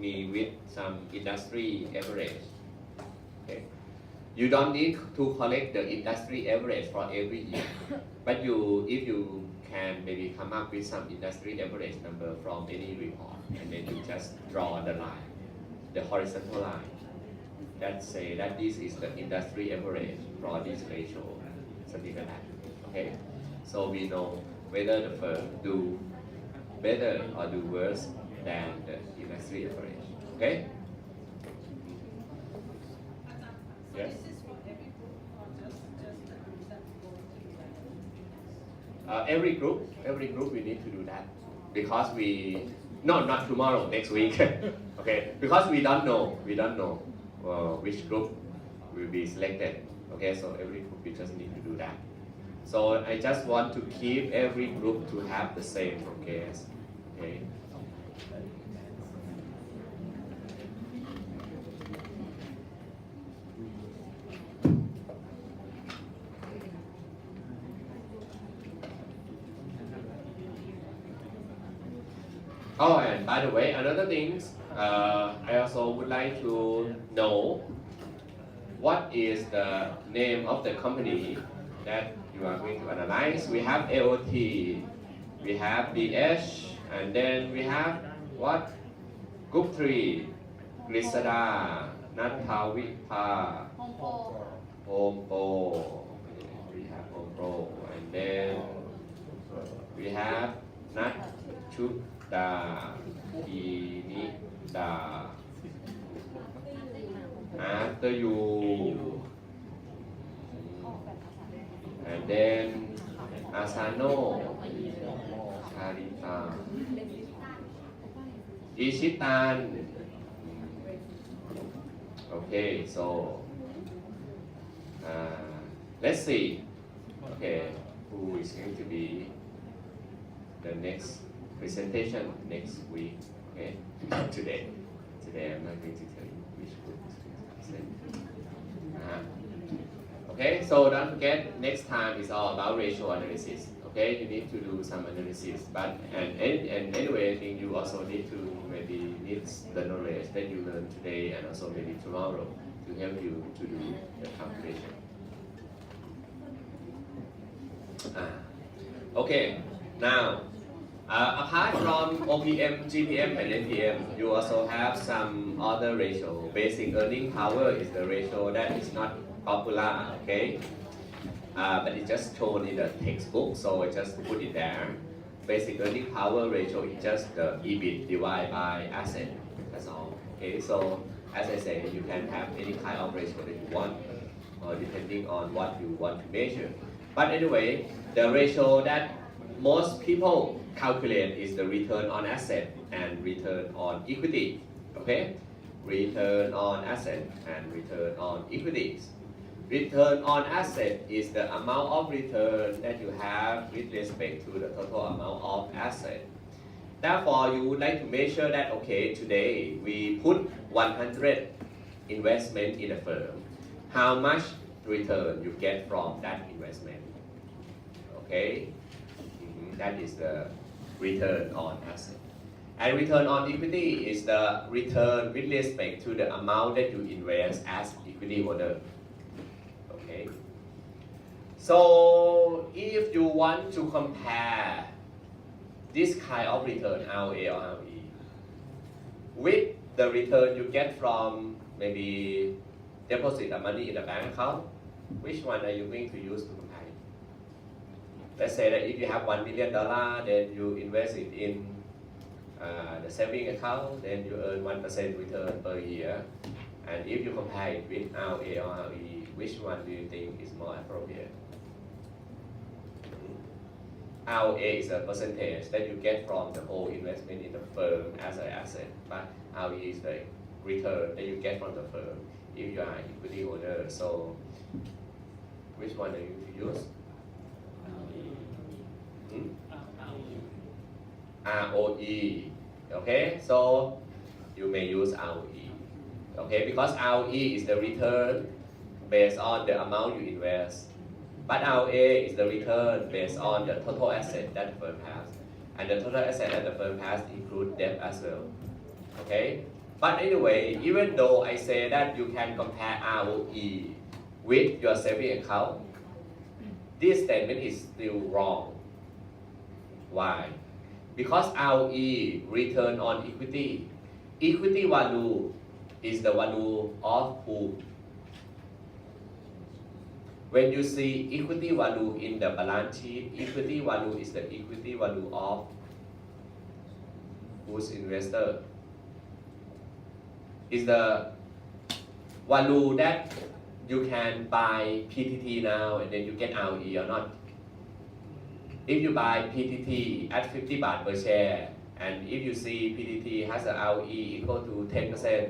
me with some industry average. Okay. You don't need to collect the industry average for every year, but if you can maybe come up with some industry average number from any report, and then you just draw the line, the horizontal line, that say that this is the industry average for this ratio, something like that. Okay, so we know whether the firm do better or do worse than the industry average. Okay. Yes. Every group we need to do that because not tomorrow, next week. Okay, because we don't know which group will be selected. Okay, so every group we just need to do that. So I just want to keep every group to have the same progress. Okay. Oh, and by the way, another thing, I also would like to know what is the name of the company that you are going to analyze. We have AOT, we have DH, and then we have what? Guptri, Grisada, Nathavipa, Home Pro. We have Home Pro, and then we have Nat Chuda, Inida. After you, and then Asano, Charita, Ishitan. Okay, so let's see. Okay, who is going to be the next presentation next week? Okay, today I'm not going to tell you which group is going to present. Okay, so don't forget, next time is all about ratio analysis. Okay, you need to do some analysis, but and anyway, I think you also need to maybe need the knowledge that you learned today and also maybe tomorrow to help you to do the calculation. Okay, now apart from OPM, GPM, and NPM, you also have some other ratio. Basic earning power is the ratio that is not popular, okay? But it's just shown in the textbook, so I just put it there. Basic earning power ratio is just the EBIT divided by asset, that's all. Okay, so as I say, you can have any kind of ratio that you want, depending on what you want to measure. But anyway, the ratio that most people calculate is the return on asset and return on equity. Okay, return on asset and return on equities. Return on asset is the amount of return that you have with respect to the total amount of asset. Therefore, you would like to measure that, okay, today we put 100 investment in a firm. How much return you get from that investment? Okay, that is the return on asset. And return on equity is the return with respect to the amount that you invest as equity holder. Okay. So if you want to compare this kind of return, ROA or ROE, with the return you get from maybe deposit money in a bank account, which one are you going to use to compare it? Let's say that if you have $1 million, then you invest it in the saving account, then you earn 1% return per year. And if you compare it with ROA or ROE, which one do you think is more appropriate? ROA is a percentage that you get from the whole investment in the firm as an asset, but ROE is the return that you get from the firm if you are an equity holder. So, which one are you to use? ROE. Okay, so you may use ROE. Okay, because ROE is the return based on the amount you invest, but ROA is the return based on the total asset that the firm has, and the total asset that the firm has include debt as well. Okay, But anyway, even though I say that you can compare ROE with your saving account, this statement is still wrong. Why? Because ROE, return on equity, equity value is the value of who? When you see equity value in the balance sheet, equity value is the equity value of whose investor? Is the value that you can buy PTT now and then you get ROE or not? If you buy PTT at 50 baht per share and if you see PTT has a ROE equal to 10%,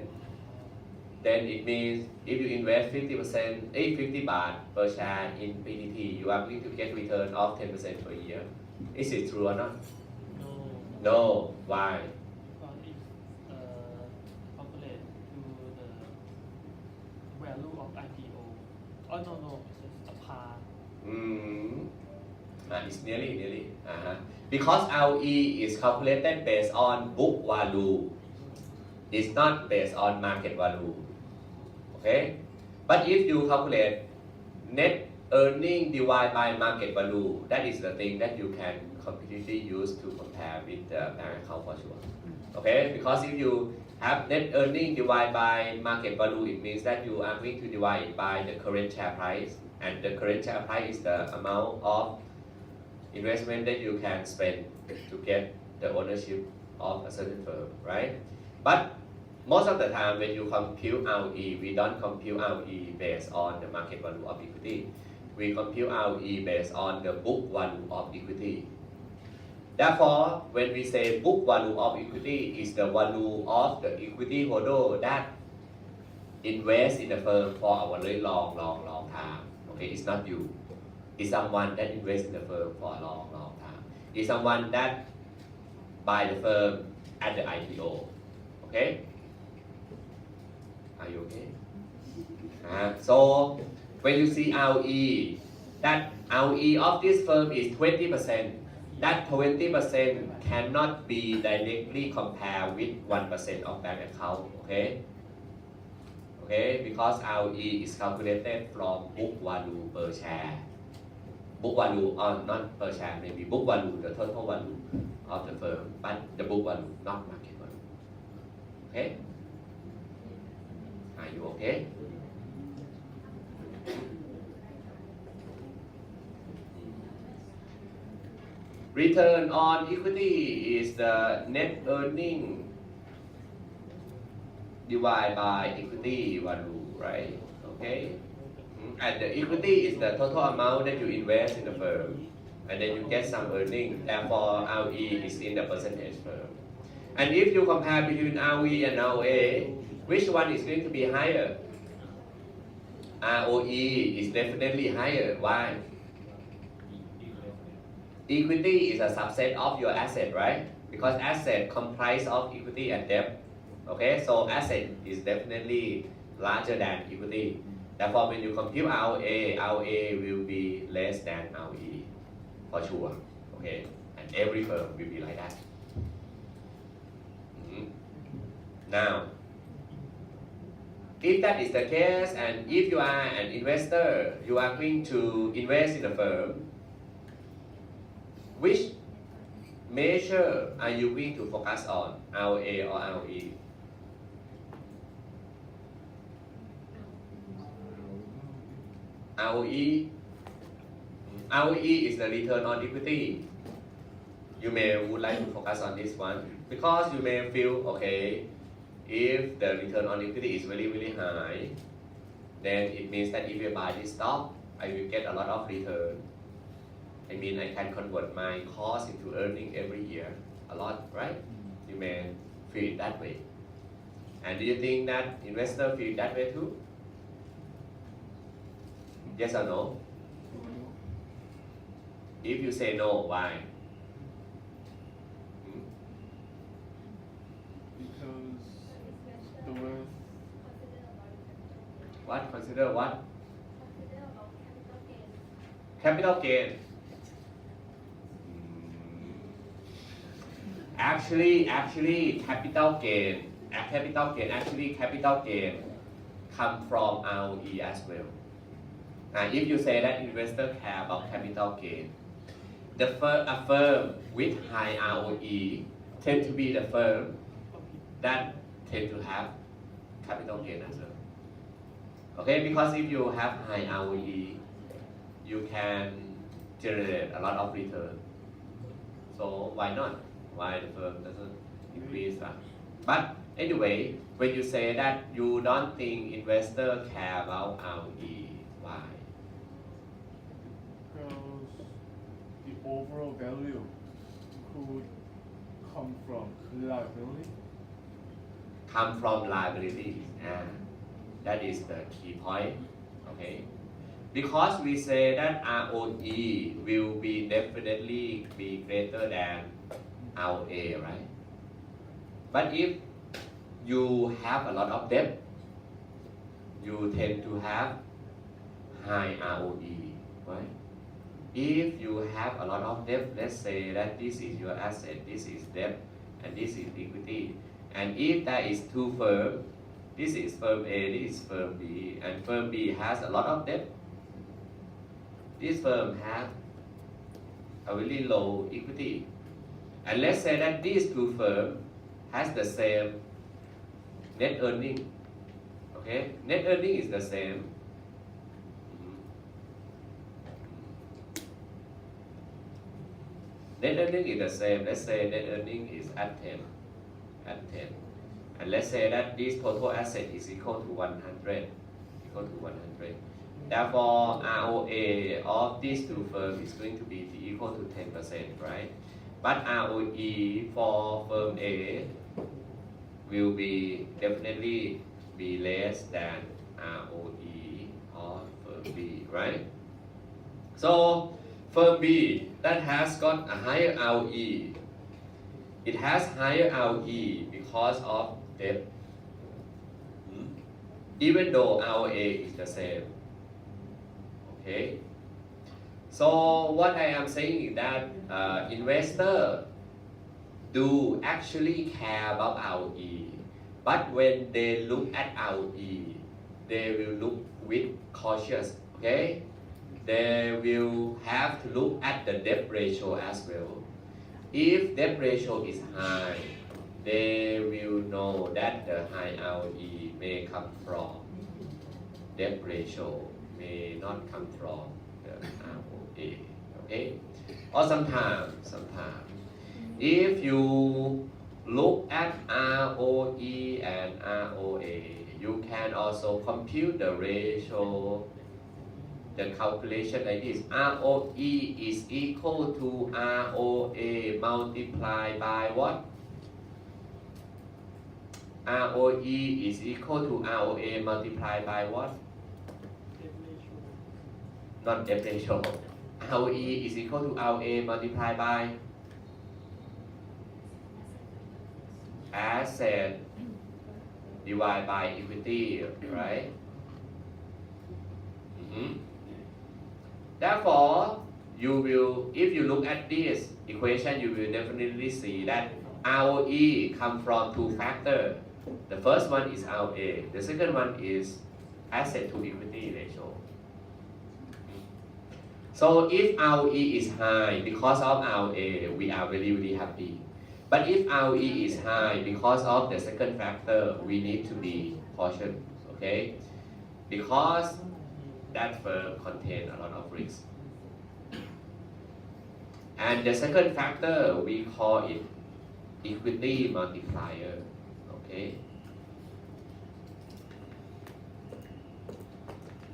then it means if you invest 50%, 50 baht per share in PTT, you are going to get return of 10% per year. Is it true or not? No. No. Why? Because it's calculate to the value of IPO. Oh no, it's a par. It's nearly. Because ROE is calculated based on book value. It's not based on market value. Okay? But if you calculate net earning divided by market value, that is the thing that you can completely use to compare with the bank account for sure. Okay? Because if you have net earning divided by market value, it means that you are going to divide it by the current share price, and the current share price is the amount of investment that you can spend to get the ownership of a certain firm, right? But most of the time when you compute ROE, we don't compute ROE based on the market value of equity. We compute ROE based on the book value of equity. Therefore, when we say book value of equity is the value of the equity holder that invest in the firm for a very long time. Okay, it's not you. It's someone that invests in the firm for a long time. It's someone that buy the firm at the IPO. Okay? Are you okay? So when you see ROE, that ROE of this firm is 20%. That 20% cannot be directly compared with 1% of bank account. Okay? Okay? Because ROE is calculated from book value per share. Book value or not per share, maybe book value, the total value of the firm, but the book value, not market value. Okay? Are you okay? Return on equity is the net earning divided by equity value, right? Okay? And the equity is the total amount that you invest in the firm, and then you get some earning. Therefore, ROE is in the percentage firm. And if you compare between ROE and ROA, which one is going to be higher? ROE is definitely higher. Why? Equity is a subset of your asset, right? Because asset comprise of equity and debt. Okay, so asset is definitely larger than equity. Therefore, when you compute ROA will be less than ROE for sure. Okay, and every firm will be like that. Now, if that is the case, and if you are an investor, you are going to invest in a firm, which measure are you going to focus on, ROA or ROE? ROE is the return on equity. You would like to focus on this one because you may feel, okay, if the return on equity is very high, then it means that if you buy this stock, I will get a lot of return. I mean, I can convert my cost into earning every year a lot, right? You may feel it that way. And do you think that investor feel that way too? Yes or no? If you say no, why? Because the worth. What? Consider what? Capital gain. Actually, capital gain a capital gain, actually capital gain come from ROE as well. If you say that investor care about capital gain, a firm with high ROE tend to be the firm that tend to have capital gain as well. Okay, because if you have high ROE, you can generate a lot of return. So why not? Why the firm doesn't increase that? But anyway, when you say that you don't think investor care about ROE, why? Because the overall value could come from liability. Come from liabilities, and that is the key point. Okay, because we say that ROE will be definitely be greater than ROA, right? But if you have a lot of debt, you tend to have high ROE, right? If you have a lot of debt, let's say that this is your asset, this is debt, and this is equity. And if there is two firms, this is firm A, this is firm B, and firm B has a lot of debt, this firm has a really low equity. And let's say that these two firms has the same net earning. Okay, net earning is the same. Net earning is the same. Let's say net earning is at 10. And let's say that this total asset is equal to 100. Therefore, ROA of these two firms is going to be equal to 10%, right? But ROE for firm A will be definitely be less than ROE of firm B, right? So firm B that has got a higher ROE, it has higher ROE because of debt, even though ROA is the same. Okay. So what I am saying is that investors do actually care about ROE, but when they look at ROE, they will look with cautious. Okay, they will have to look at the debt ratio as well. If debt ratio is high, they will know that the high ROE may come from debt ratio, may not come from the ROA. Okay, or sometimes if you look at ROE and ROA, you can also compute the ratio, the calculation like this. ROE is equal to ROA multiplied by what? ROE is equal to ROA multiplied by what? Not debt ratio. ROE is equal to ROA multiplied by asset divided by equity, right? Therefore, you will, if you look at this equation, you will definitely see that ROE come from two factors. The first one is ROA. The second one is asset to equity ratio. So if ROE is high because of ROA, we are really happy. But if ROE is high because of the second factor, we need to be cautious, okay? Because that firm contains a lot of risk. And the second factor, we call it equity multiplier, okay?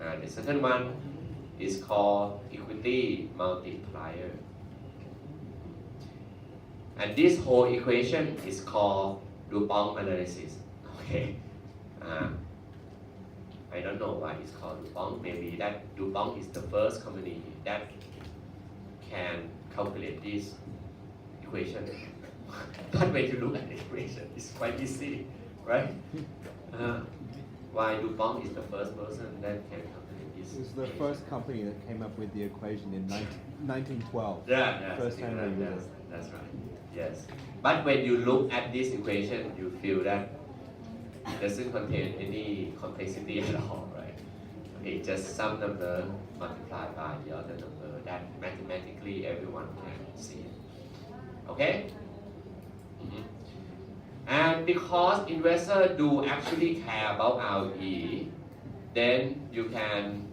And the second one is called equity multiplier. And this whole equation is called DuPont analysis. Okay, I don't know why it's called DuPont. Maybe that DuPont is the first company that can calculate this equation. But when you look at the equation, it's quite easy, right? Why DuPont is the first person that can calculate this? It was the first company that came up with the equation in 1912. Yeah, First time they used it. that's right. Yes. But when you look at this equation, you feel that It doesn't contain any complexity at all, right? Okay, just some number multiplied by the other number that mathematically everyone can see. Okay? Mhm. And because investors do actually care about ROE, then you can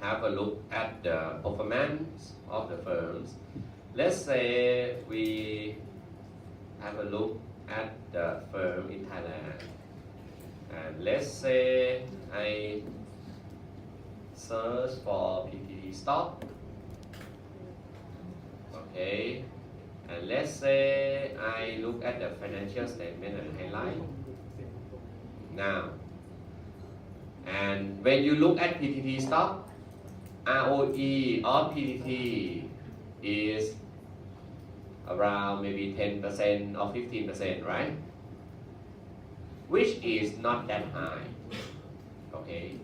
have a look at the performance of the firms. Let's say we have a look at the firm in Thailand, and let's say I search for PTT stock. Okay, and let's say I look at the financial statement and highlight now. And when you look at PTT stock, ROE of PTT is around maybe 10% or 15%, right? Which is not that high. Okay.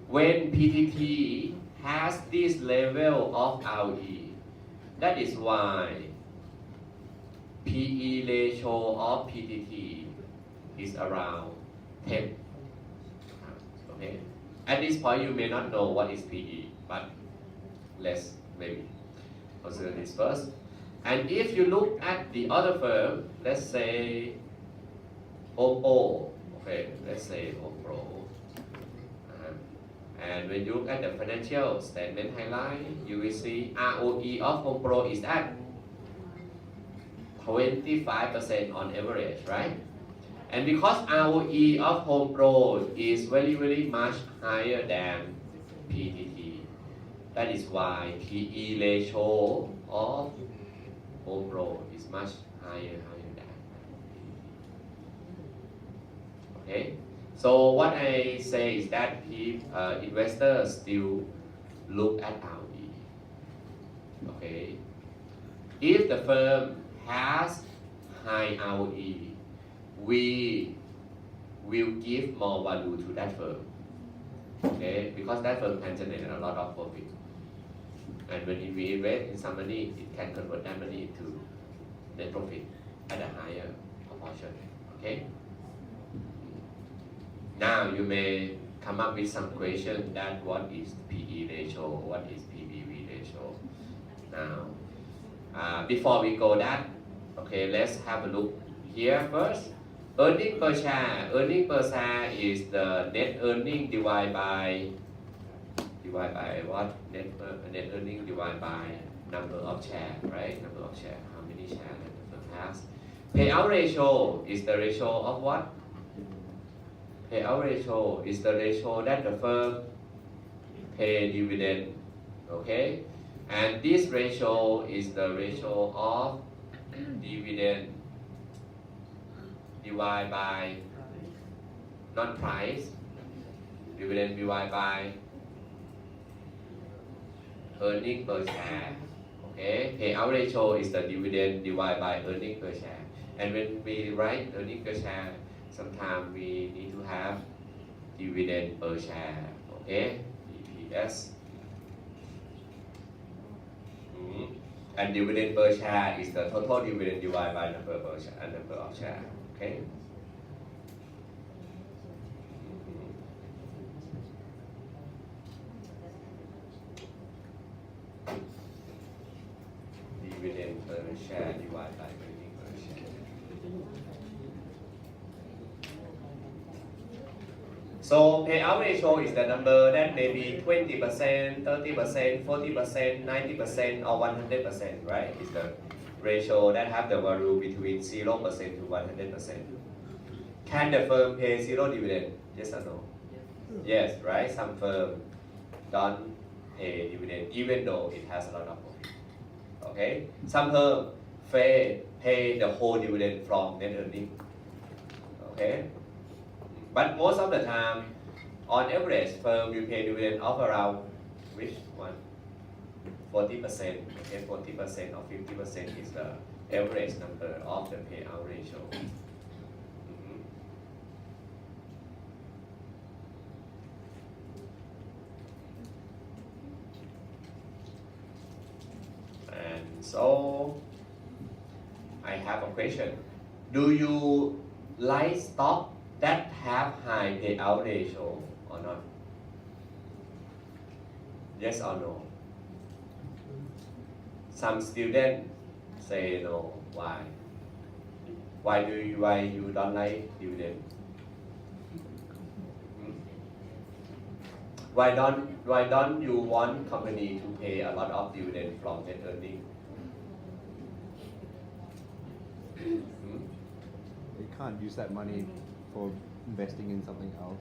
When PTT has this level of ROE, that is why PE ratio of PTT is around 10. Okay. At this point, you may not know what is PE, but let's maybe consider this first. And if you look at the other firm, let's say Home Pro, okay, let's say Home Pro. And when you look at the financial statement highlight, you will see ROE of Home Pro is at 25% on average, right? And because ROE of Home Pro is very much higher than PTT, that is why PE ratio of Home Pro is much higher than PTT. Okay, so what I say is that investors still look at ROE. Okay, if the firm has high ROE, we will give more value to that firm, okay? Because that firm can generate a lot of profit. And when we invest in some money, it can convert that money into net profit at a higher proportion, okay? Now you may come up with some question that what is PE ratio, what is PBV ratio. Now, before we go that, okay, let's have a look here first. Earning per share. Earning per share is the net earning divided by what? Net earning divided by number of share, right? Number of share. How many shares that the firm has? Payout ratio is the ratio of what? Payout ratio is the ratio that the firm pay dividend. Okay, and this ratio is the ratio of dividend divided by not price, dividend divided by earning per share. Okay, payout ratio is the dividend divided by earning per share. And when we write earning per share, sometimes we need to have dividend per share. Okay, DPS. And dividend per share is the total dividend divided by number of share. Okay. Dividend per share divided by earning per share. So payout ratio is the number that may be 20%, 30%, 40%, 90%, or 100%, right? It's the ratio that have the value between 0% to 100%. Can the firm pay zero dividend? Yes or no? Yes, right? Some firm don't pay dividend even though it has a lot of profit. Okay? Some firm pay the whole dividend from net earning. Okay? But most of the time, on average, firm will pay dividend of around which one? 40%. Okay, 40% or 50% is the average number of the payout ratio. And So I have a question. Do you like stock that have high payout ratio or not? Yes or no? Some students say no. Why? Why you don't like dividend? Hmm? Why don't you want company to pay a lot of dividend from net earning? Hmm? You can't use that money for investing in something else.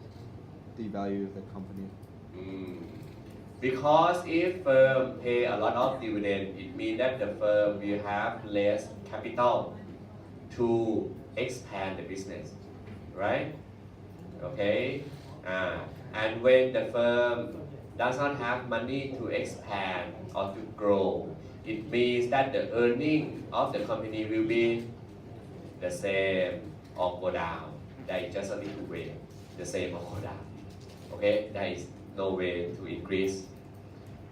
Devalue the company. Because if firm pay a lot of dividend, it means that the firm will have less capital to expand the business, right? Okay, and when the firm does not have money to expand or to grow, it means that the earning of the company will be the same or go down. There is just only two ways, the same or go down. Okay, there is no way to increase.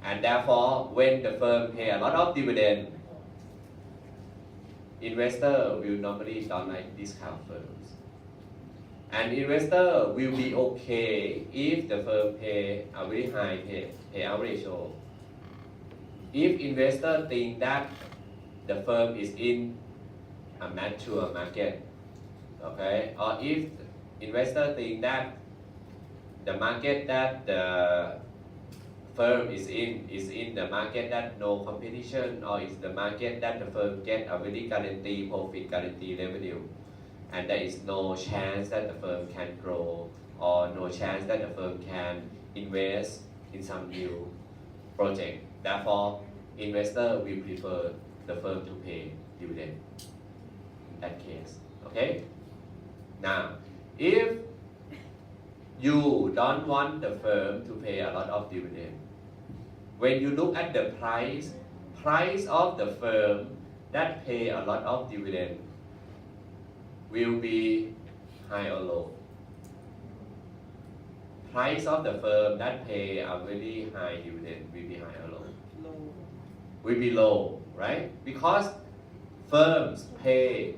And therefore, when the firm pay a lot of dividend, investor will normally don't like discount firms. And investor will be okay if the firm pay a very high payout ratio. If investor think that the firm is in a mature market, okay, or if investor think that the market that the firm is in the market that no competition, or is the market that the firm get a very guarantee profit, guarantee revenue, and there is no chance that the firm can grow, or no chance that the firm can invest in some new project. Therefore, investor will prefer the firm to pay dividend in that case. Okay? Now, if you don't want the firm to pay a lot of dividend, when you look at the price of the firm that pay a lot of dividend will be high or low? Price of the firm that pay a very high dividend will be high or low? Low. Will be low, right? Because firms pay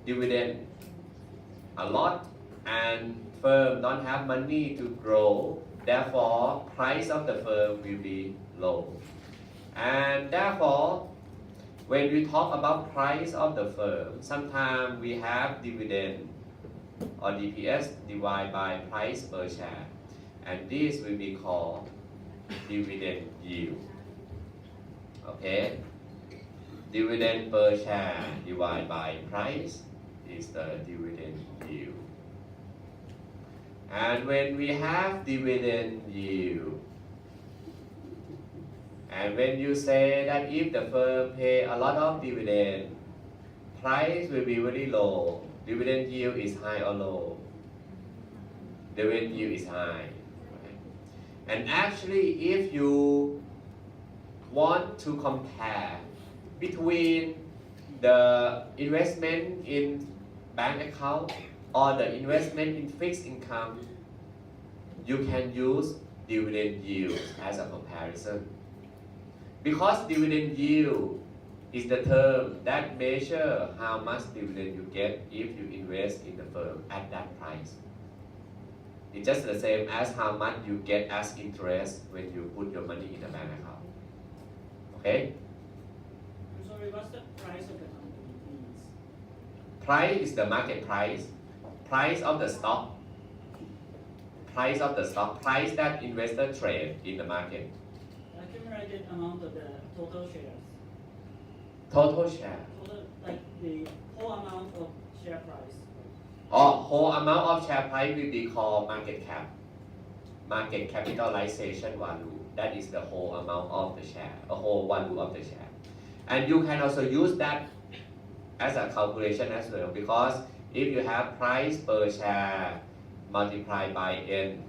dividend a lot and firm don't have money to grow, therefore price of the firm will be low. And therefore, when we talk about price of the firm, sometimes we have dividend or DPS divided by price per share, and this will be called dividend yield. Okay, dividend per share divided by price is the dividend yield. And when we have dividend yield, and when you say that if the firm pay a lot of dividend, price will be very low, dividend yield is high or low? Dividend yield is high. Right? And actually, if you want to compare between the investment in bank account or the investment in fixed income, you can use dividend yield as a comparison. Because dividend yield is the term that measure how much dividend you get if you invest in the firm at that price. It's just the same as how much you get as interest when you put your money in a bank account. Okay? I'm sorry, what's the price of the company, please? Price is the market price. Price of the stock. Price of the stock. Price that investor trade in the market. Accumulated amount of the total shares. Total share. Total, like the whole amount of share price. Or whole amount of share price will be called market cap. Market capitalization value. That is the whole amount of the share, a whole value of the share. And you can also use that as a calculation as well, because if you have price per share multiplied by n,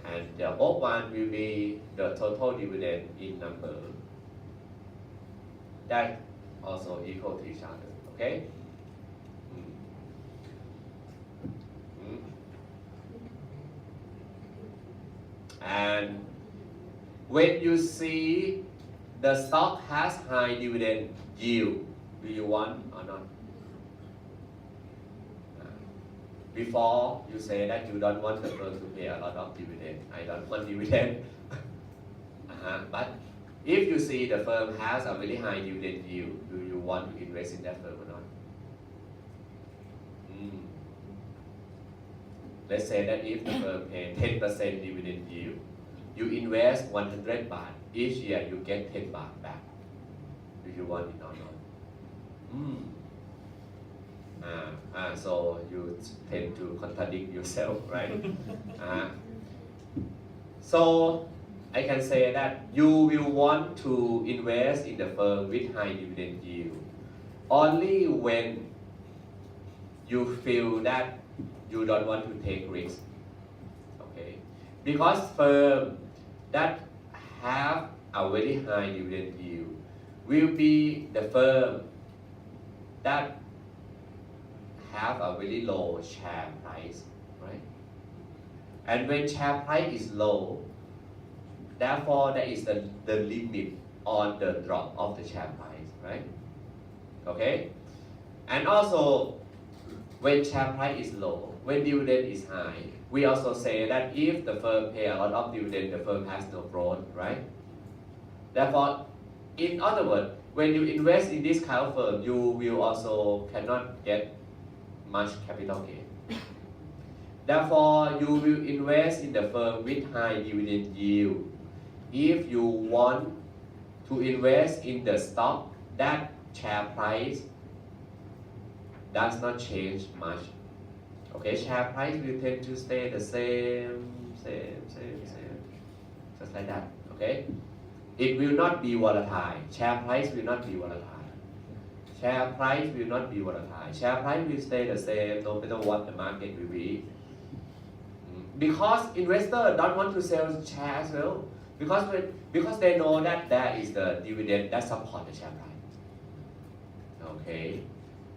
and the both one will be the total dividend in number. That also equal to each other. Okay? And when you see the stock has high dividend yield, do you want or not? Before you say that you don't want the firm to pay a lot of dividend, I don't want dividend. But if you see the firm has a very high dividend yield, do you want to invest in that firm or not? Let's say that if the firm pay 10% dividend yield, you invest 100 baht, each year you get 10 baht back. Do you want it or not? So you tend to contradict yourself, right? So I can say that you will want to invest in the firm with high dividend yield only when you feel that you don't want to take risk. Okay? Because firm that have a very high dividend yield will be the firm that have a very low share price, right? And when share price is low, therefore there is the limit on the drop of the share price, right? Okay? And also, when share price is low, when dividend is high, we also say that if the firm pay a lot of dividend, the firm has no growth, right? Therefore, in other words, when you invest in this kind of firm, you will also cannot get much capital gain. Therefore, you will invest in the firm with high dividend yield. If you want to invest in the stock that share price does not change much. Okay, share price will tend to stay the same, just like that. Okay, it will not be volatile. Share price will not be volatile. Share price will not be volatile. Share price will stay the same no matter what the market will be. Because investors don't want to sell shares as well. Because they know that there is the dividend that support the share price. Okay.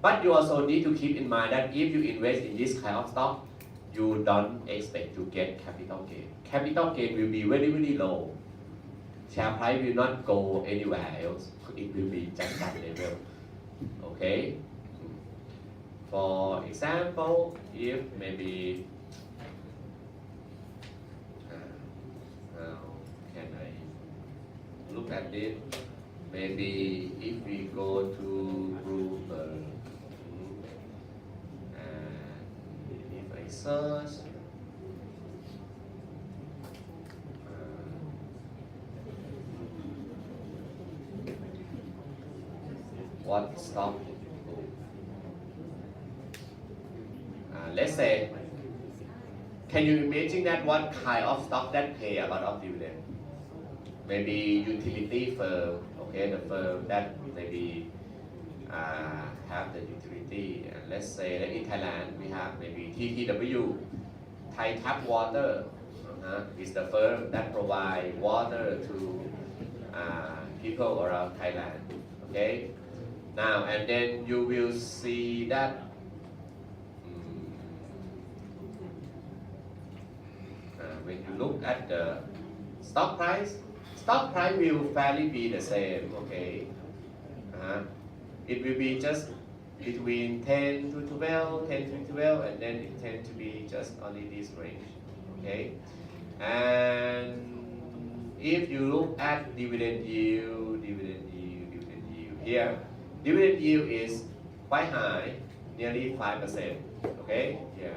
But you also need to keep in mind that if you invest in this kind of stock, you don't expect to get capital gain. Capital gain will be very, very low. Share price will not go anywhere else. It will be just that level. Okay. For example, if maybe how can I look at it? Maybe if we go to Bloomberg, and if I search, what stock? Let's say, can you imagine that what kind of stock that pay a lot of dividend? Maybe utility firm, okay, the firm that maybe have the utility. And let's say that in Thailand we have maybe TTW, Thai Tap Water, is the firm that provide water to people around Thailand. Okay. Now and then you will see that when you look at the stock price will fairly be the same, okay? It will be just between 10 to 12, 10 to 12, and then it tends to be just only this range, okay? And if you look at dividend yield here, dividend yield is quite high, nearly 5%, okay? Yeah,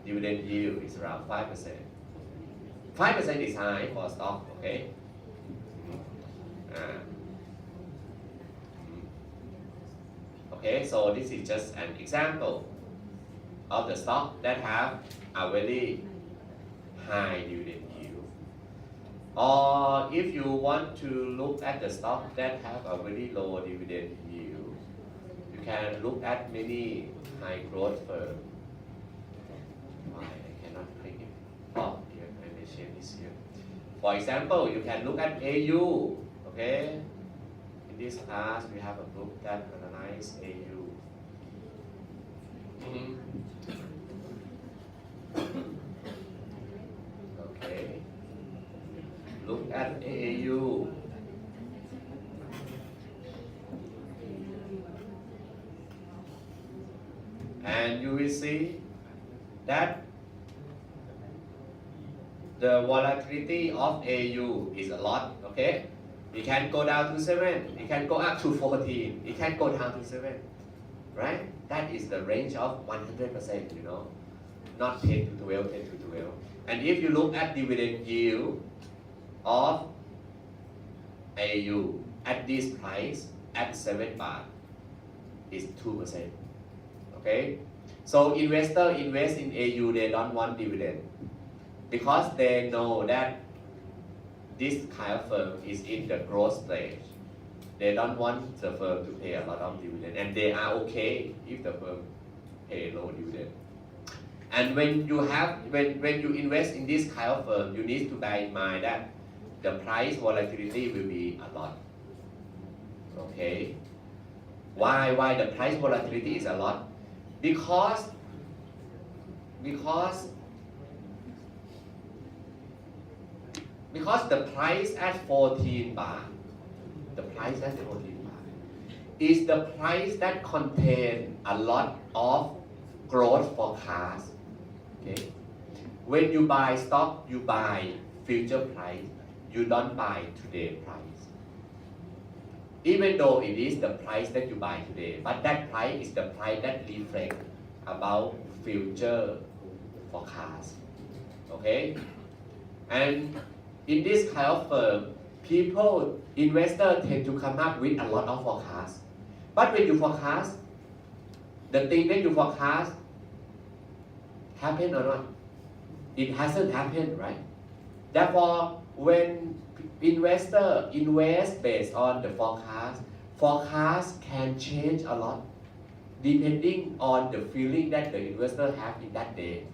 dividend yield is around 5%. 5% is high for stock, okay? Okay, so this is just an example of the stock that have a very high dividend yield. Or if you want to look at the stock that have a very low dividend yield, you can look at many high growth firms. Why I cannot click it? Oh, here, I may share this here. For example, you can look at AU, okay? In this class, we have a book that analyzes AU. Okay. Look at AAU. and you will see that the volatility of AU is a lot, okay? It can go down to 7, it can go up to 14, it can go down to 7, right? That is the range of 100%, you know, not 10 to 12, 10 to 12. And if you look at dividend yield of AU at this price, at 7 baht, is 2%, okay? So investor invest in AU, they don't want dividend because they know that this kind of firm is in the growth stage. They don't want the firm to pay a lot of dividend, and they are okay if the firm pay low dividend. And when you invest in this kind of firm, you need to bear in mind that the price volatility will be a lot. Okay? Why the price volatility is a lot? Because the price at 14 baht, is the price that contain a lot of growth forecast. Okay? When you buy stock, you buy future price. You don't buy today price. Even though it is the price that you buy today, but that price is the price that reflects about future forecast. Okay? And in this kind of firm, investors tend to come up with a lot of forecasts. But when you forecast, the thing that you forecast happen or not? It hasn't happened, right? Therefore, when investor invest based on the forecast can change a lot depending on the feeling that the investor have in that day.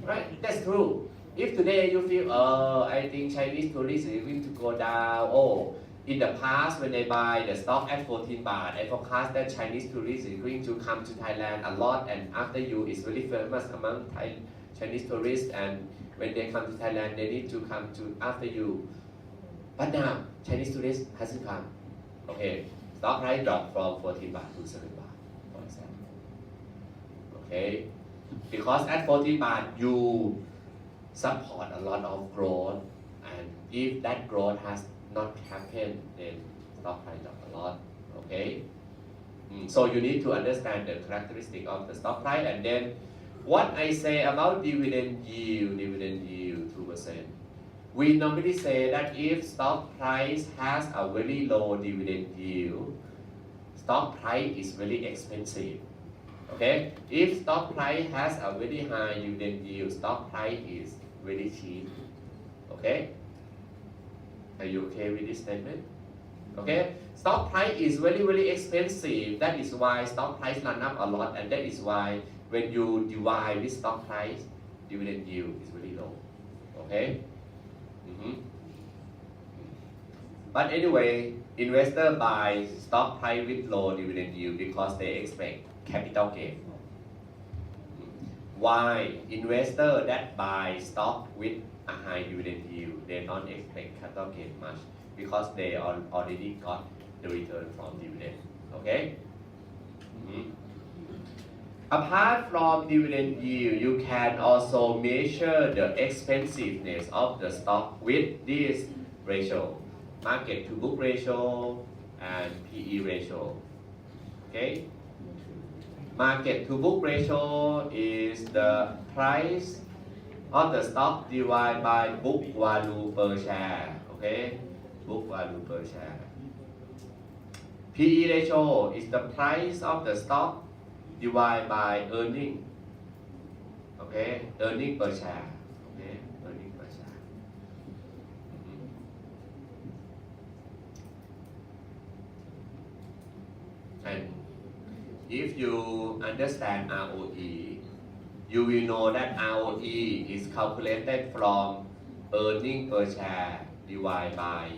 Right? That's true. If today you feel, I think Chinese tourists are going to go down. Oh, in the past when they buy the stock at 14 baht, I forecast that Chinese tourists are going to come to Thailand a lot, and after you is very famous among Chinese tourists, and when they come to Thailand, they need to come to after you. But now Chinese tourists hasn't come. Okay, stock price dropped from 14 baht to 7 baht, for example. Okay, because at 14 baht you support a lot of growth, and if that growth has not happened, then stock price drop a lot. Okay, so you need to understand the characteristic of the stock price, and then what I say about dividend yield 2%. We normally say that if stock price has a very low dividend yield, stock price is very expensive. Okay, if stock price has a very high dividend yield, stock price is very cheap. Okay, are you okay with this statement? Okay, stock price is very expensive. That is why stock price run up a lot, and that is why when you divide with stock price, dividend yield is very low. Okay. But anyway, investor buy stock price with low dividend yield because they expect capital gain. Why investor that buy stock with a high dividend yield, they don't expect capital gain much because they already got the return from dividend. Okay. Apart from dividend yield, you can also measure the expensiveness of the stock with this ratio, market to book ratio and PE ratio. Okay. Market to book ratio is the price of the stock divided by book value per share. Okay, book value per share. PE ratio is the price of the stock divided by earning. Okay, earning per share. Okay, earning per share. And if you understand ROE, you will know that ROE is calculated from earning per share divided by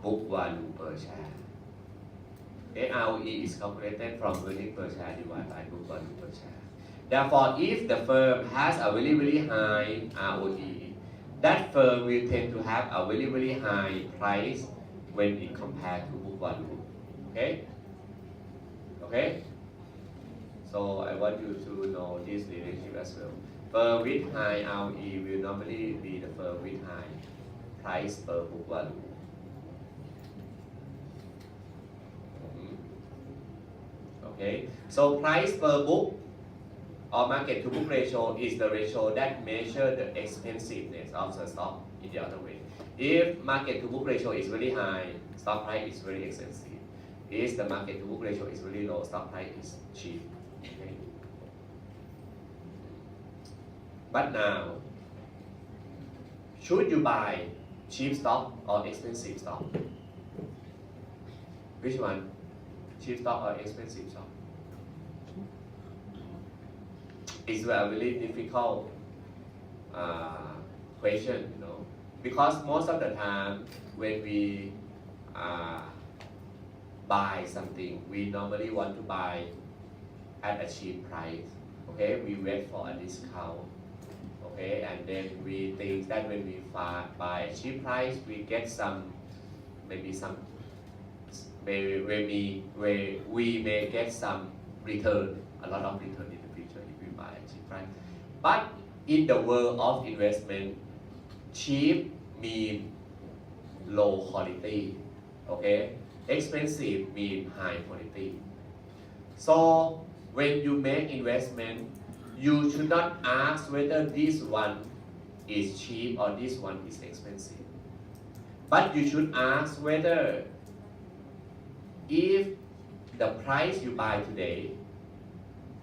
book value per share. Okay, ROE is calculated from earning per share divided by book value per share. Therefore, if the firm has a very high ROE, that firm will tend to have a very high price when it compared to book value. Okay? Okay? So I want you to know this relationship as well. Firm with high ROE will normally be the firm with high price per book value. Okay, so price per book or market to book ratio is the ratio that measures the expensiveness of the stock in the other way. If market to book ratio is very high, stock price is very expensive. If the market to book ratio is very low, stock price is cheap. Okay. But now, should you buy cheap stock or expensive stock? Which one? Cheap stock or expensive stock? It's a very difficult question, because most of the time when we buy something, we normally want to buy at a cheap price. Okay, we wait for a discount. Okay, and then we think that when we buy a cheap price, we get we may get some return, a lot of return in the future if we buy a cheap price. But in the world of investment, cheap mean low quality. Okay, expensive mean high quality. So when you make investment, you should not ask whether this one is cheap or this one is expensive. But you should ask whether if the price you buy today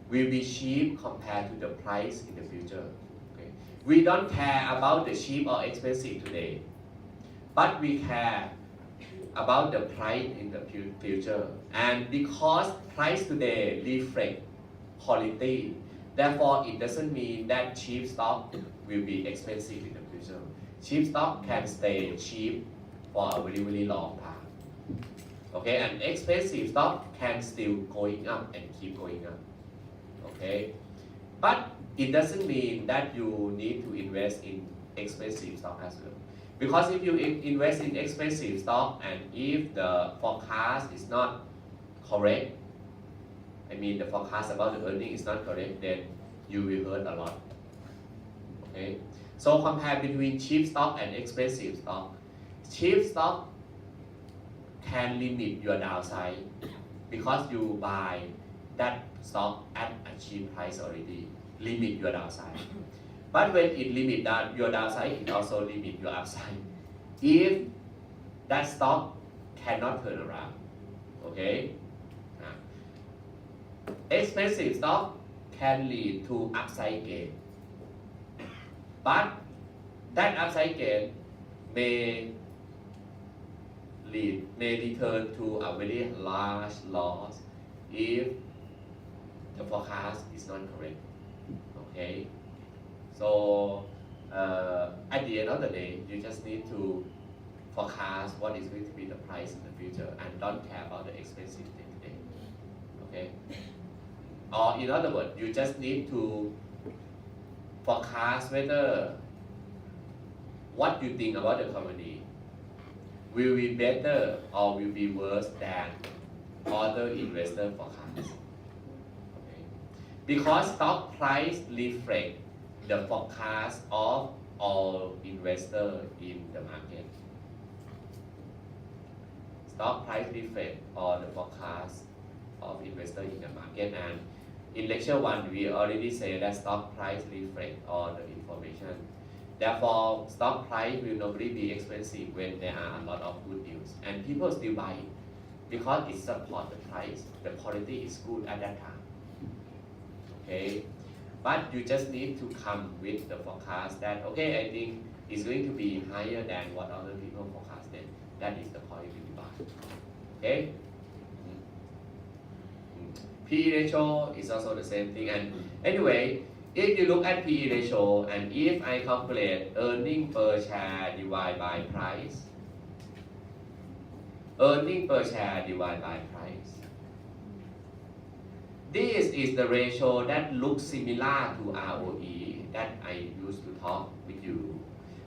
will be cheap compared to the price in the future. Okay? We don't care about the cheap or expensive today, but we care about the price in the future. And because price today reflect quality, therefore it doesn't mean that cheap stock will be expensive in the future. Cheap stock can stay cheap for a very, very long time. Okay, and expensive stock can still going up and keep going up. Okay, but it doesn't mean that you need to invest in expensive stock as well. Because if you invest in expensive stock and if the forecast is not correct, the forecast about the earning is not correct, then you will hurt a lot. Okay, so compare between cheap stock and expensive stock. Cheap stock can limit your downside because you buy that stock at a cheap price already, limit your downside. But when it limits your downside, it also limits your upside. If that stock cannot turn around, okay? Expensive stock can lead to upside gain, but that upside gain may return to a very large loss if the forecast is not correct. Okay, so at the end of the day, you just need to forecast what is going to be the price in the future and don't care about the expensive thing today. Okay, or in other words, you just need to forecast whether what you think about the company will be better or will be worse than other investor forecasts. Okay. Because stock price reflect the forecast of all investors in the market. Stock price reflect all the forecast of investors in the market, and in lecture 1 we already say that stock price reflect all the information. Therefore, stock price will normally be expensive when there are a lot of good news, and people still buy it because it supports the price. The quality is good at that time. Okay, but you just need to come with the forecast that I think it's going to be higher than what other people forecasted. That is the point you buy. Okay. PE ratio is also the same thing, and anyway. If you look at PE ratio and if I calculate earning per share divided by price, earning per share divided by price, this is the ratio that looks similar to ROE that I used to talk with you.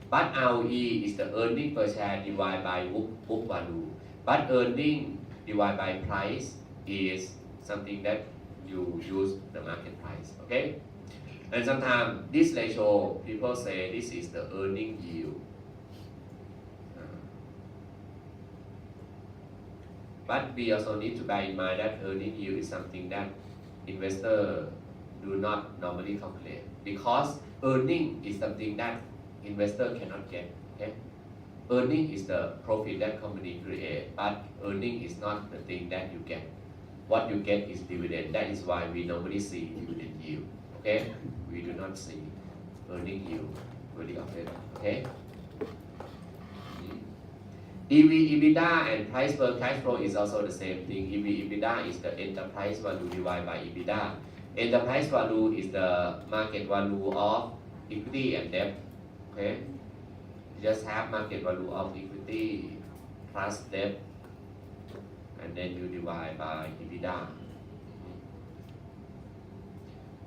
But ROE is the earning per share divided by book value. But earning divided by price is something that you use the market price. Okay, and sometimes this ratio people say this is the earning yield. But we also need to bear in mind that earning yield is something that investors do not normally calculate, because earning is something that investor cannot get. Okay, earning is the profit that company create, but earning is not the thing that you get. What you get is dividend. That is why we normally see dividend yield. Okay, we do not see earning yield very often. Okay. EV, EBITDA and price per cash flow is also the same thing. EV, EBITDA is the enterprise value divided by EBITDA. Enterprise value is the market value of equity and debt. Okay, you just have market value of equity plus debt, and then you divide by EBITDA.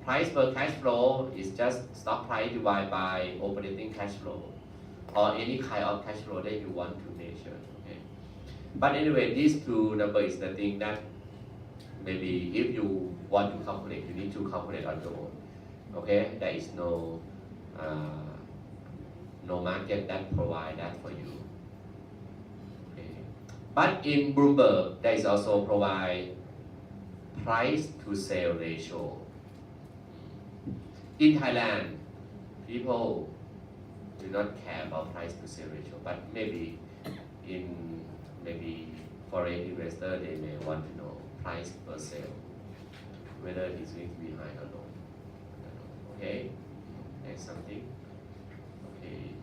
Price per cash flow is just stock price divided by operating cash flow, or any kind of cash flow that you want to measure. Okay, but anyway, these two numbers is the thing that maybe if you want to calculate, you need to calculate on your own. Okay, there is no market that provide that for you. Okay, but in Bloomberg, there is also provide price to sale ratio. In Thailand, people do not care about price to sale ratio, but maybe foreign investor they may want to know price per sale, whether it's going to be high or low. Okay, there's something. Okay,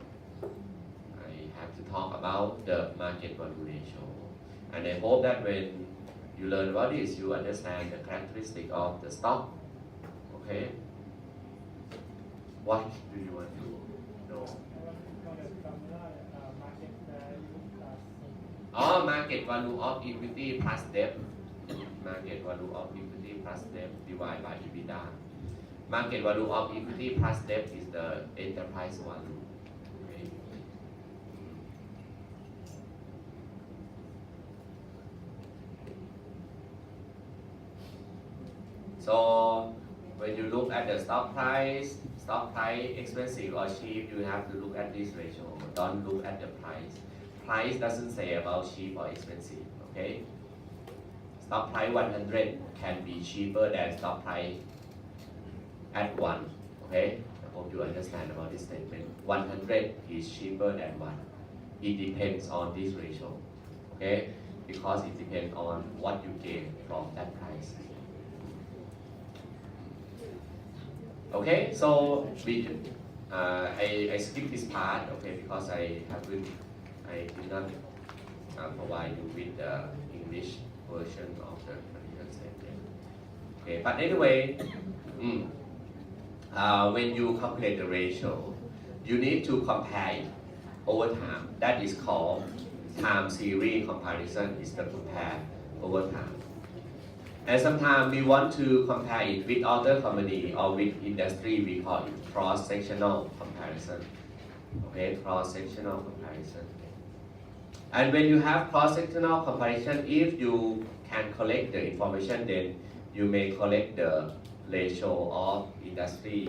I have to talk about the market value ratio, and I hope that when you learn about this, you understand the characteristic of the stock. Okay, what do you want to know? Market value of equity plus debt. Market value of equity plus debt divided by EBITDA. Market value of equity plus debt is the enterprise value. Okay. So when you look at the stock price expensive or cheap, you have to look at this ratio. Don't look at the price. Price doesn't say about cheap or expensive. Okay. Stock price 100 can be cheaper than stock price at 1. Okay. I hope you understand about this statement. 100 is cheaper than 1. It depends on this ratio. Okay. Because it depends on what you gain from that price. Okay, so I skip this part, okay, because I did not provide you with the English version of the condition statement. Okay, but anyway, when you calculate the ratio, you need to compare it over time. That is called time series comparison. Is the compare over time. And sometimes we want to compare it with other company or with industry. We call it cross-sectional comparison. Okay, cross-sectional comparison. And when you have cross-sectional comparison, if you can collect the information, then you may collect the ratio of industry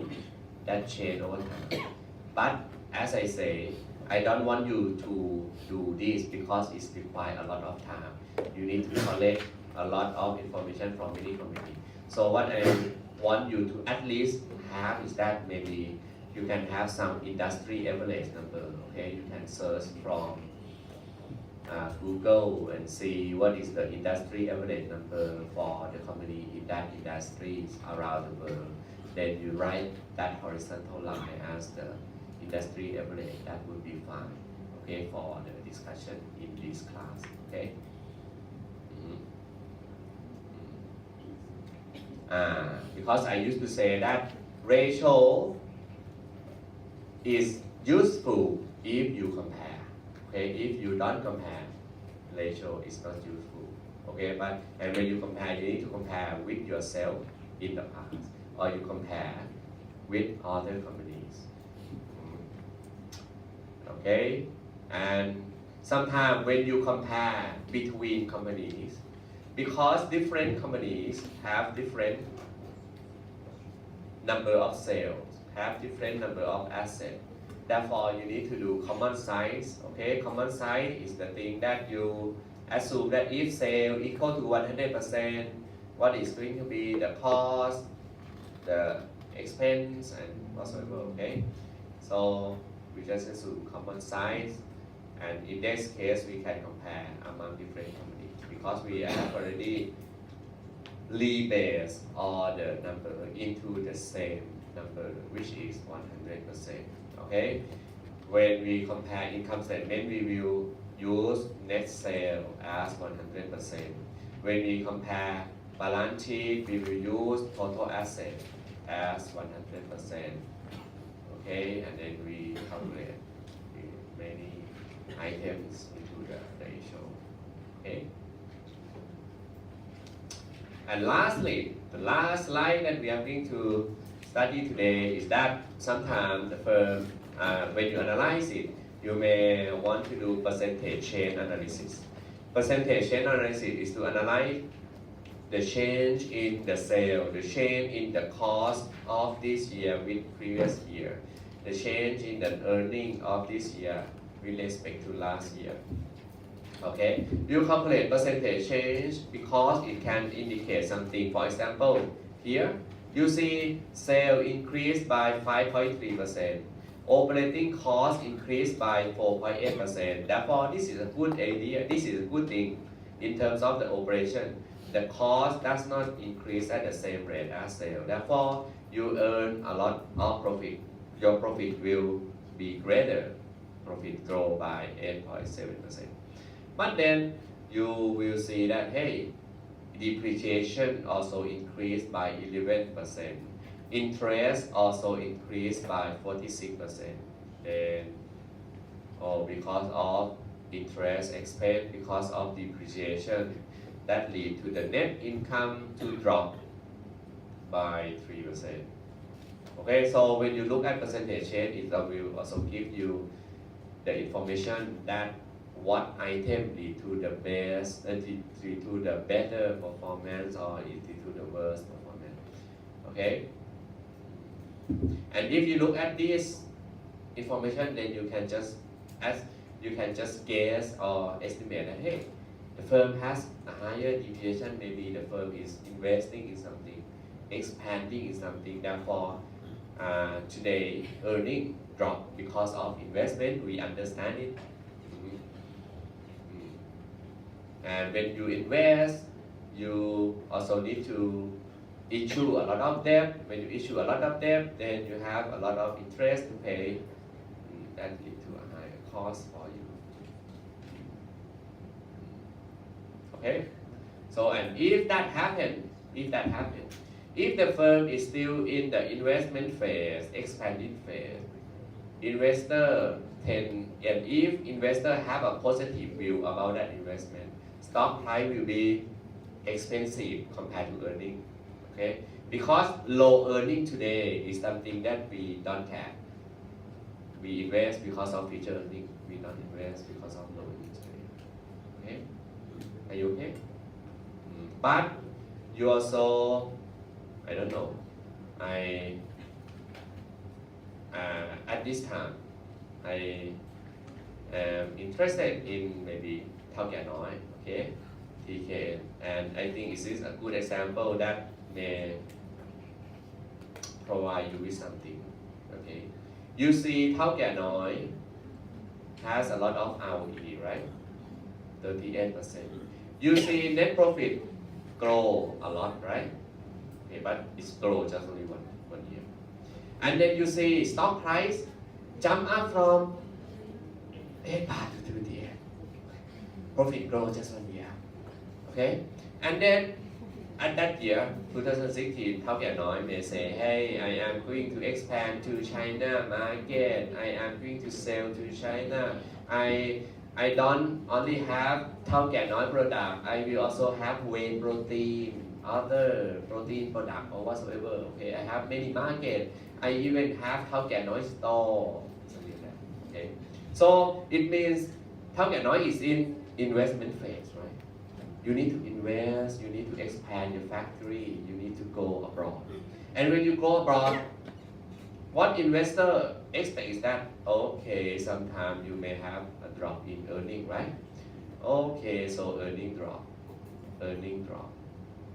that change over time. But as I say, I don't want you to do this because it requires a lot of time. You need to collect a lot of information from many communities. So what I want you to at least have is that maybe you can have some industry average number. Okay, you can search from Google and see what is the industry average number for the company in that industry around the world. Then you write that horizontal line as the industry average. That would be fine. Okay, for the discussion in this class. Okay. Because I used to say that ratio is useful if you compare. Okay, if you don't compare, ratio is not useful. Okay, but and when you compare, you need to compare with yourself in the past, or you compare with other companies. Okay, and sometimes when you compare between companies, because different companies have different number of sales, have different number of assets. Therefore, you need to do common size. Okay, common size is the thing that you assume that if sale equal to 100%, what is going to be the cost, the expense, and whatsoever. Okay, so we just assume common size, and in this case, we can compare among different companies because we have already rebase all the number into the same number, which is 100%. Okay, when we compare income statement, we will use net sale as 100%. When we compare balance sheet, we will use total asset as 100%. Okay, and then we calculate many items into the ratio. Okay. And lastly, the last slide that we are going to study today is that sometimes the firm, when you analyze it, you may want to do percentage change analysis. Percentage change analysis is to analyze the change in the sale, the change in the cost of this year with previous year, the change in the earning of this year with respect to last year. Okay, you calculate percentage change because it can indicate something. For example, here you see sale increased by 5.3%, operating cost increased by 4.8%. Therefore, this is a good idea. This is a good thing in terms of the operation. The cost does not increase at the same rate as sale. Therefore, you earn a lot of profit. Your profit will be greater. Profit grow by 8.7%. But then you will see that, hey, depreciation also increased by 11%. Interest also increased by 46%. Then, because of interest expense, because of depreciation, that lead to the net income to drop by 3%. Okay, so when you look at percentage change, it will also give you the information that what item lead to the best, lead to the better performance or it lead to the worst performance. Okay, and if you look at this information, then you can just guess or estimate that, hey, the firm has a higher deviation. Maybe the firm is investing in something, expanding in something. Therefore, today earning drop because of investment. We understand it. And when you invest, you also need to issue a lot of debt. When you issue a lot of debt, then you have a lot of interest to pay. That lead to a higher cost for you. Okay. So, and if that happens, if the firm is still in the investment phase, expanding phase, investor tend, and if investor have a positive view about that investment, stock price will be expensive compared to earning. Okay, because low earning today is something that we don't care. We invest because of future earning. We don't invest because of low earning today. Okay, are you okay? But you also, I don't know, at this time, I am interested in maybe Thao Kia Noi, okay, TK, and I think this is a good example that may provide you with something, okay. You see Thao Kia Noi has a lot of ROE, right? 38%. You see net profit grow a lot, right? Okay, but it's grow just only one year. And then you see stock price jump up from 8 baht to 28. Profit grow just 1 year. Okay? And then at that year, 2016, Thao Kia Noi may say, hey, I am going to expand to China market. I am going to sell to China. I don't only have Thao Kia Noi product. I will also have whey protein, other protein product or whatsoever. Okay, I have many market. I even have Thao Kia Noi store. Something like that. Okay, so it means Thao Kia Noi is in investment phase, right? You need to invest, you need to expand your factory, you need to go abroad. And when you go abroad, what investor expect is that, okay, sometimes you may have a drop in earning, right? Okay, so earning drop.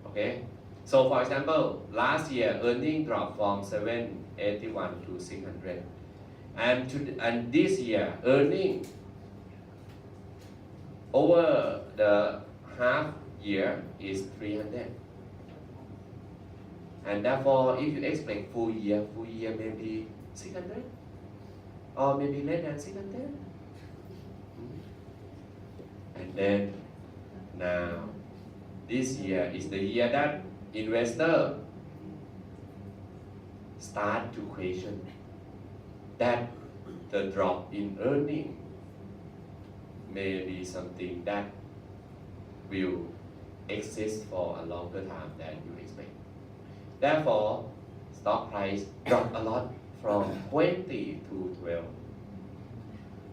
Okay? So for example, last year earning dropped from 781 to 600. And this year earning over the half year is 300. And therefore, if you expect full year maybe 600 or maybe less than 600. And then now this year is the year that investor start to question that the drop in earning may be something that will exist for a longer time than you expect. Therefore, stock price dropped a lot from 20 to 12.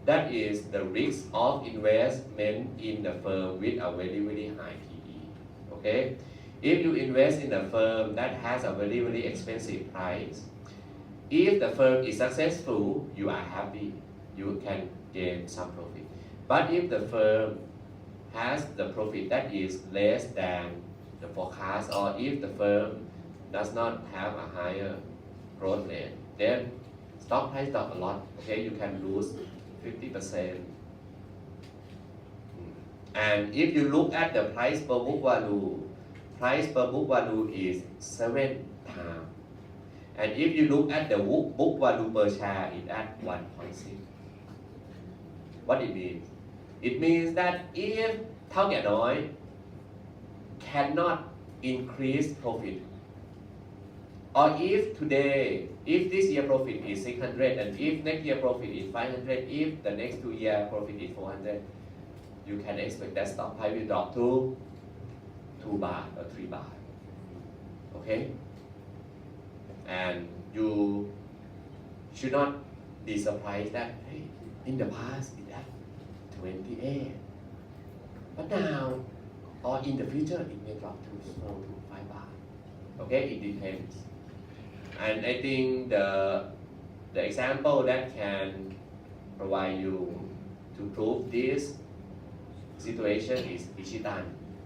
That is the risk of investment in the firm with a very, very high PE. Okay? If you invest in a firm that has a very, very expensive price, if the firm is successful, you are happy, you can gain some profit. But if the firm has the profit that is less than the forecast, or if the firm does not have a higher growth rate, then stock price drop a lot. Okay, you can lose 50%. And if you look at the price per book value is 7 times. And if you look at the book value per share, it's at 1.6. What it means? It means that if เท่าแก่น้อย cannot increase profit, or if today, if this year profit is 600 and if next year profit is 500, if the next 2 year profit is 400, you can expect that stock price will drop to 2 baht or 3 baht. Okay? And you should not be surprised that, hey, in the past it had 28, but now or in the future it may drop to 4 to 5 baht. Okay, it depends. And I think the example that can provide you to prove this situation is Ichitan.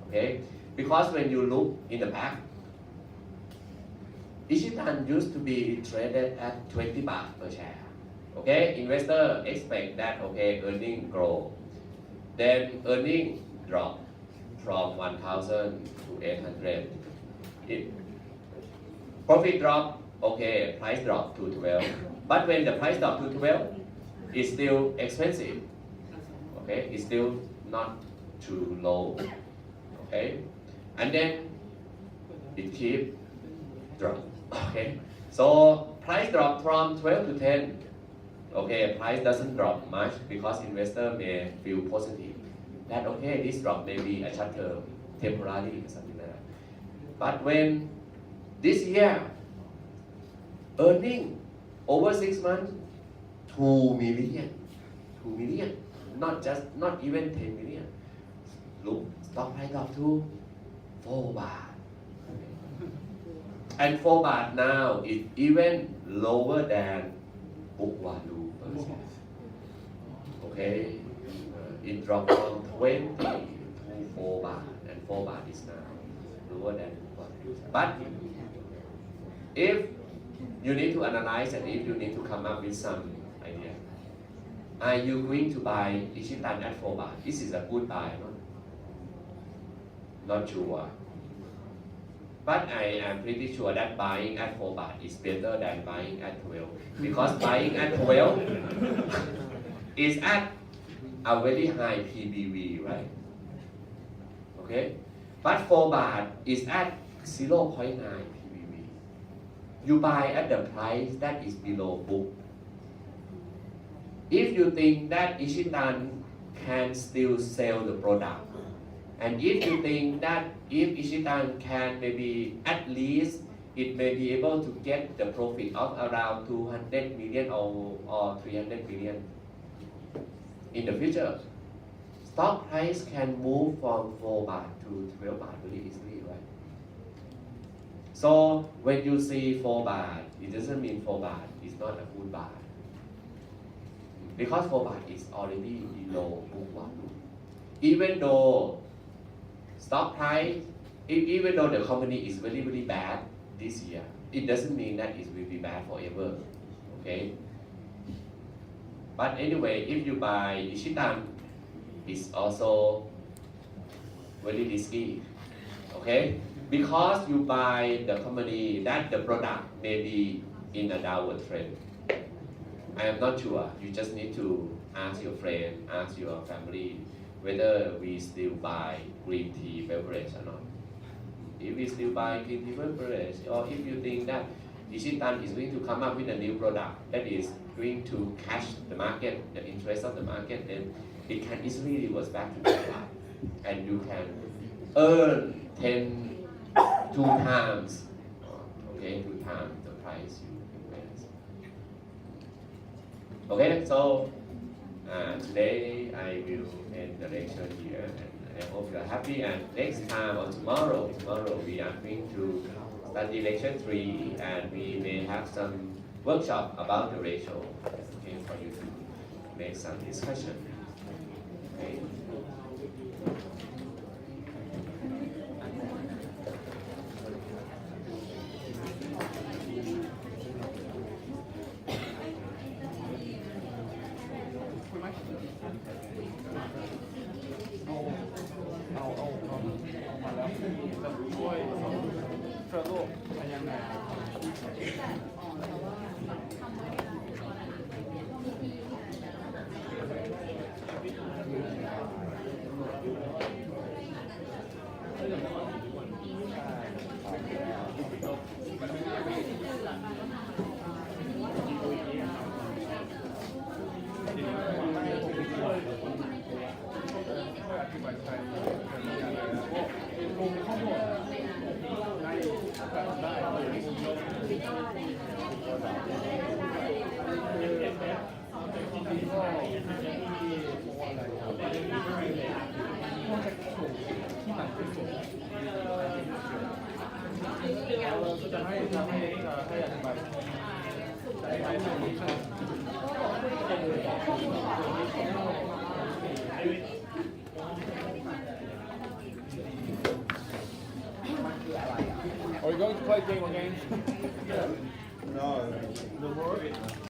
Okay, because when you look in the back, Ichitan used to be traded at 20 baht per share. Okay, investor expect that, okay, earning grow, then earning drop from 1,000 to 800. Profit drop, okay, price drop to 12. But when the price drop to 12, it's still expensive. Okay, it's still not too low. Okay, and then it keep drop. Okay, so price drop from 12 to 10. Okay, price doesn't drop much because investor may feel positive that, okay, this drop may be a short term, temporary or something like that. But when this year earning over 6 months 2 million, not even 10 million. Look, stock price drop to 4 baht. And 4 baht now is even lower than book value per share. Okay, it dropped from 20 to 4 baht, and 4 baht is now lower than book value. But if you need to analyze and if you need to come up with some idea, are you going to buy Ichitan at 4 baht? This is a good buy, not sure. But I am pretty sure that buying at 4 baht is better than buying at 12. Because buying at 12 is at a very high PBV, right? Okay? But 4 baht is at 0.9 PBV. You buy at the price that is below book. If you think that Ichitan can still sell the product, and if you think that if Ichitan can maybe at least it may be able to get the profit of around 200 million or 300 million in the future, stock price can move from 4 baht to 12 baht very easily, right? So when you see 4 baht, it doesn't mean 4 baht is not a good baht. Because 4 baht is already below book value. Even though stock price, even though the company is very, very bad this year, it doesn't mean that it will be bad forever. Okay? But anyway, if you buy Ichitan, it's also very risky. Okay? Because you buy the company that the product may be in a downward trend. I am not sure. You just need to ask your friend, ask your family whether we still buy green tea beverage or not. If we still buy green tea beverage, or if you think that Ichitan is going to come up with a new product that is going to catch the market, the interest of the market, then it can easily reverse back to the baht, and you can earn 2 times, okay, 2 times the price you invest. Okay, so today I will end the lecture here, and I hope you are happy. And next time or tomorrow we are going to study lecture 3, and we may have some workshop about the ratio, okay, for you to make some discussion. Okay.เอามาแล้วจะช่วยเฟลโล่ไปยังไง จะให้อธิบายAre you going to play game again? No.